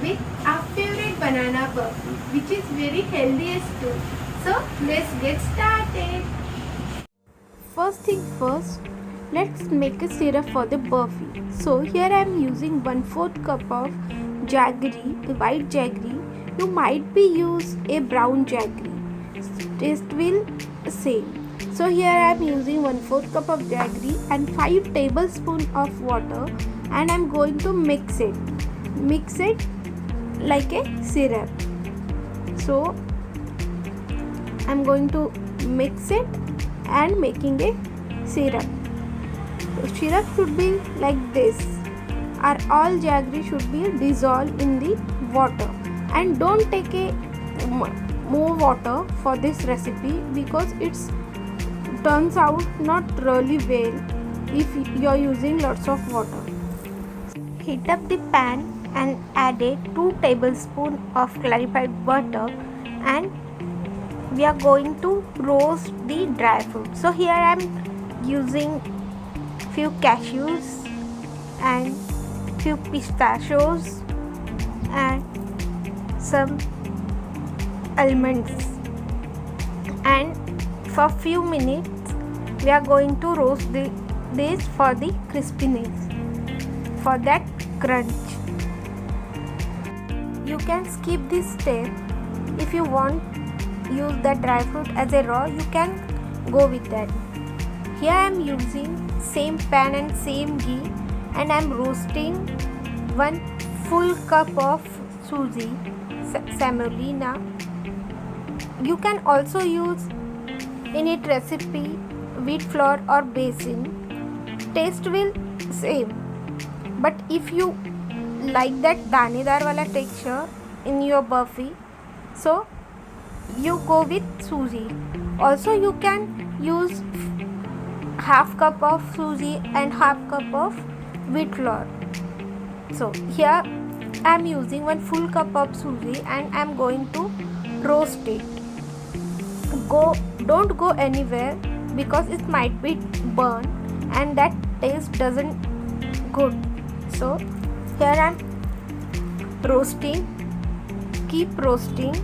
with our favorite banana burfi, which is very healthiest too. So let's get started. First thing first, let's make a syrup for the burfi. So here I am using 1/4 cup of jaggery, white jaggery. You might be use a brown jaggery. Taste will same. So here I am using 1/4 cup of jaggery and 5 tablespoons of water, and I am going to mix it. Mix it like a syrup. So I am going to mix it and making a syrup. Syrup should be like this. Our all jaggery should be dissolved in the water, and don't take a more water for this recipe because it's turns out not really well if you're using lots of water. Heat up the pan and add a 2 tablespoons of clarified butter, and we are going to roast the dry fruit. So here I am using few cashews and few pistachios and some almonds, and for few minutes we are going to roast this for the crispiness, for that crunch. You can skip this step. If you want use the dry fruit as a raw, you can go with that. Here I am using same pan and same ghee, and I am roasting 1 full cup of suji semolina. You can also use in it recipe wheat flour or besan. Taste will same, but if you like that danedar wala texture in your burfi, so you go with suji. Also you can use half cup of suji and half cup of wheat flour. So here I am using 1 full cup of suji and I am going to roast it. Don't go anywhere because it might be burnt and that taste doesn't good. So here I am roasting, keep roasting,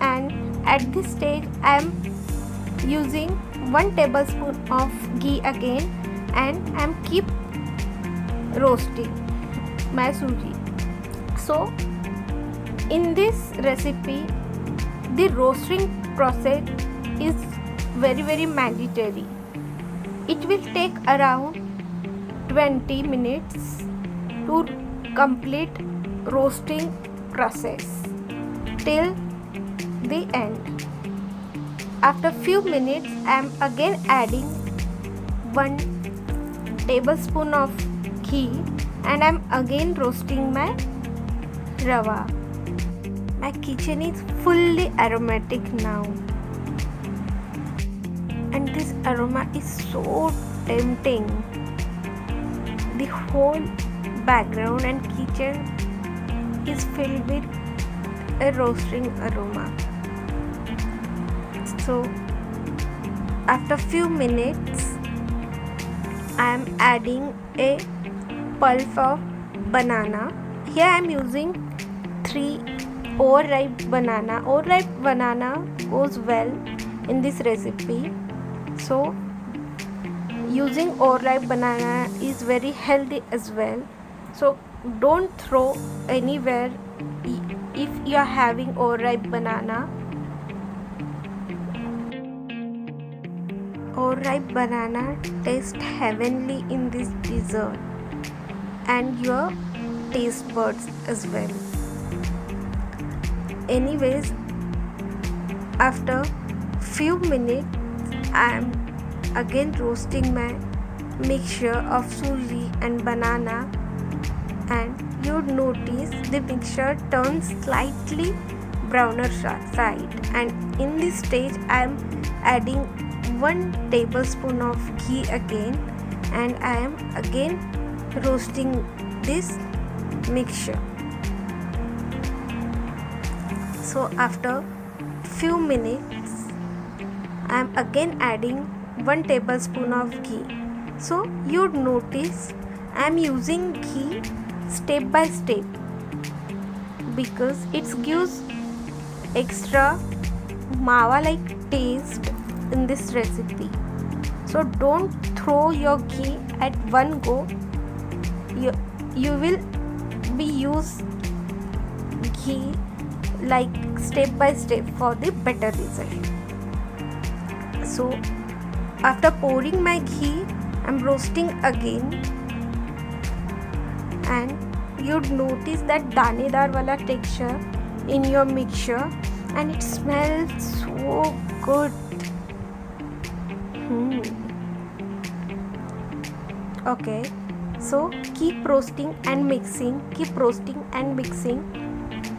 and at this stage I am using 1 tablespoon of ghee again, and I am keep roasting my suji. So in this recipe the roasting process is very mandatory. It will take around 20 minutes to complete roasting process till the end. After few minutes I am again adding 1 tablespoon of ghee, and I am again roasting my rava. My kitchen is fully aromatic now, and this aroma is so tempting. The whole background and kitchen is filled with a roasting aroma. So after few minutes I am adding a pulp of banana. Here I am using 3 overripe banana. Overripe banana goes well in this recipe. So using overripe banana is very healthy as well. So don't throw anywhere if you are having overripe banana. Overripe banana tastes heavenly in this dessert and your taste buds as well. Anyways, after few minutes I am again roasting my mixture of suji and banana, and you notice the mixture turns slightly browner side, and in this stage I am adding 1 tablespoon of ghee again, and I am again roasting this mixture. So after few minutes I am again adding 1 tablespoon of ghee. So you'd notice I am using ghee step by step. because it gives extra mawa like taste in this recipe. So don't throw your ghee at one go. You will be use ghee like step by step for the better result. So after pouring my ghee, I'm roasting again, and you'd notice that danedar wala texture in your mixture, and it smells so good. Okay, so keep roasting and mixing,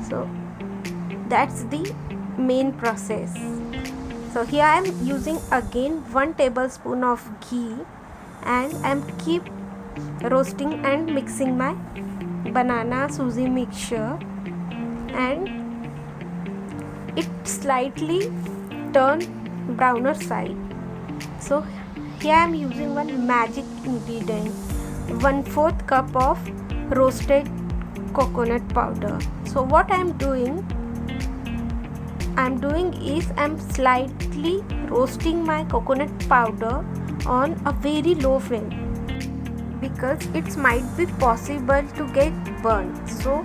so that's the main process. So here I am using again 1 tablespoon of ghee, and I am keep roasting and mixing my banana suji mixture, and it slightly turn browner side. So here I am using one magic ingredient, 1/4 cup of roasted coconut powder. So what I am doing is I am slightly roasting my coconut powder on a very low flame, because it might be possible to get burnt. So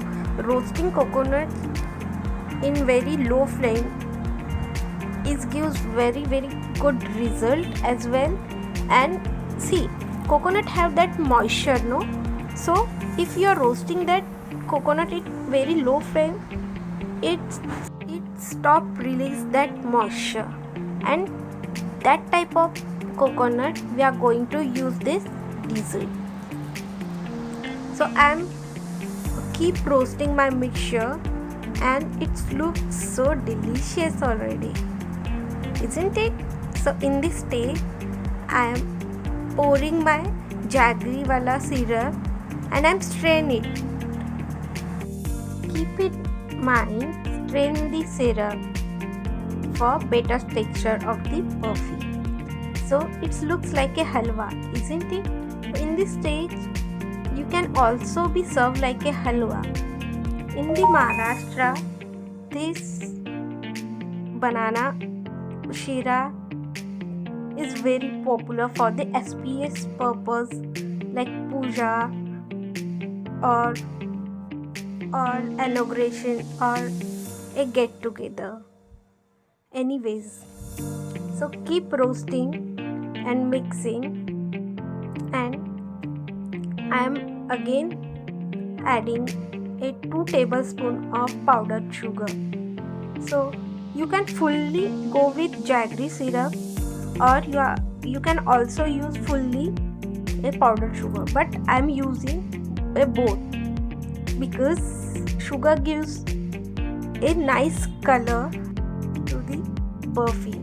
roasting coconut in very low flame gives very good result as well. And see, coconut have that moisture, no? So if you are roasting that coconut at very low flame, it stop release that moisture, and that type of coconut we are going to use this dessert. So I am keep roasting my mixture, and it looks so delicious already, isn't it? So in this stage I am pouring my jaggery wala syrup, and I am straining it. Keep in mind, strain the syrup for better texture of the burfi. So it looks like a halwa, isn't it? In this stage you can also be served like a halwa. In the Maharashtra, this banana shira is very popular for the auspicious purpose like puja or inauguration or a get together. Anyways, so keep roasting and mixing, and I am again adding a 2 tablespoon of powdered sugar. So you can fully go with jaggery syrup, or you can also use fully a powdered sugar, but I am using a both because sugar gives a nice color to the burfi.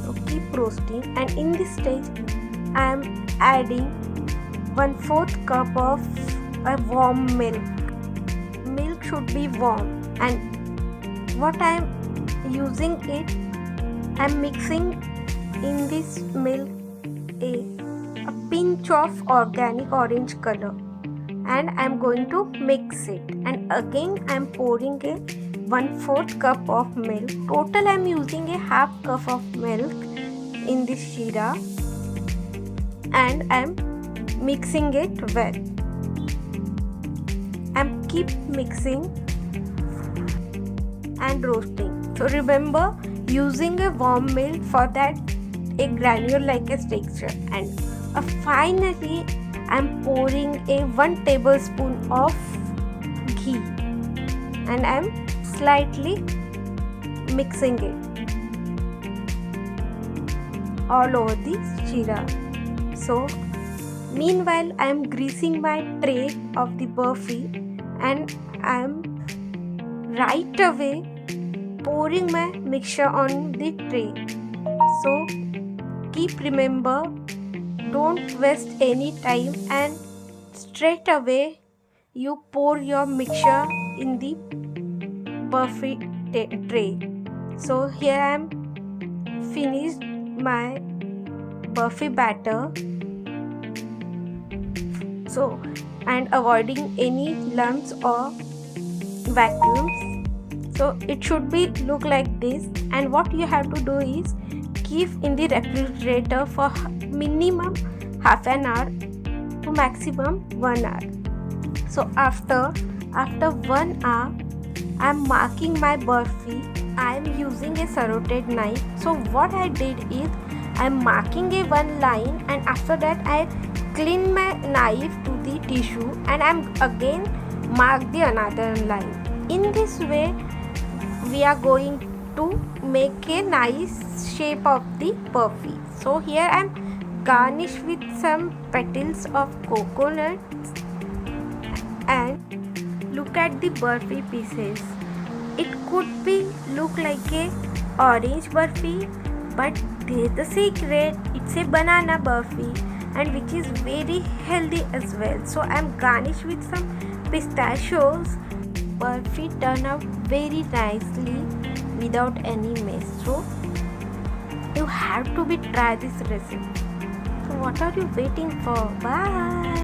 So keep roasting, and in this stage I am adding 1/4 cup of a warm milk. Milk should be warm, and what I am using it, I am mixing in this milk a pinch of organic orange color, and I am going to mix it, and again I am pouring a 1/4 cup of milk. Total I am using a half cup of milk in this shira, and I am mixing it well. I am keep mixing and roasting. So remember, using a warm milk for that a granule like a texture, and finally I am pouring a 1 tablespoon of ghee, and I am slightly mixing it all over the shira. So meanwhile I am greasing my tray of the burfi, and I am right away pouring my mixture on the tray. So keep remember, don't waste any time, and straight away you pour your mixture in the burfi tray. So here I am finished my burfi batter. So and avoiding any lumps or vacuums. So it should be look like this, and what you have to do is keep in the refrigerator for minimum half an hour to maximum 1 hour. So after 1 hour, I am marking my burfi. I am using a serrated knife. So what I did is I am marking a one line, and after that I clean my knife to the tissue, and I am again mark the another line. In this way we are going to make a nice shape of the burfi. So here I am garnish with some petals of coconut, and look at the burfi pieces. It could be look like a orange burfi, but there's the secret. It's a banana burfi, and which is very healthy as well. So I'm garnished with some pistachios. Burfi turn out very nicely without any mess. So you have to be try this recipe. So what are you waiting for? Bye.